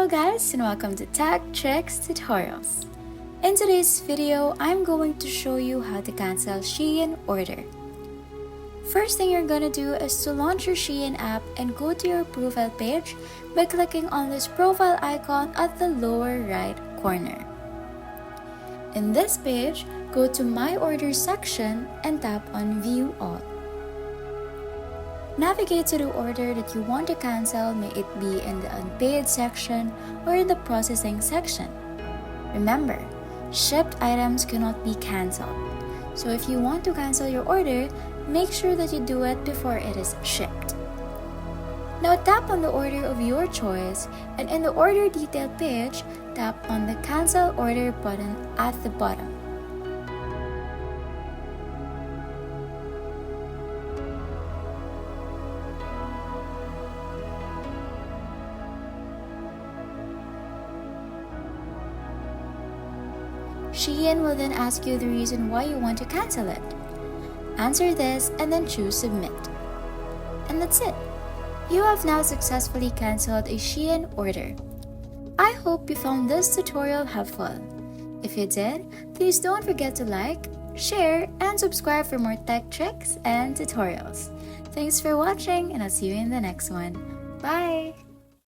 guys, and welcome to Tech Tricks Tutorials. In today's video, I'm going to show you how to cancel Shein order. First thing you're gonna do is to launch your Shein app and go to your profile page by clicking on this profile icon at the lower right corner. In this page, go to My Order section and tap on View All. Navigate to the order that you want to cancel, may it be in the unpaid section or in the processing section. Remember, shipped items cannot be canceled. So if you want to cancel your order, make sure that you do it before it is shipped. Now tap on the order of your choice, and in the order detail page, tap on the Cancel Order button at the bottom. Shein will then ask you the reason why you want to cancel it. Answer this and then choose Submit. And that's it. You have now successfully canceled a Shein order. I hope you found this tutorial helpful. If you did, please don't forget to like, share, and subscribe for more tech tricks and tutorials. Thanks for watching, and I'll see you in the next one. Bye!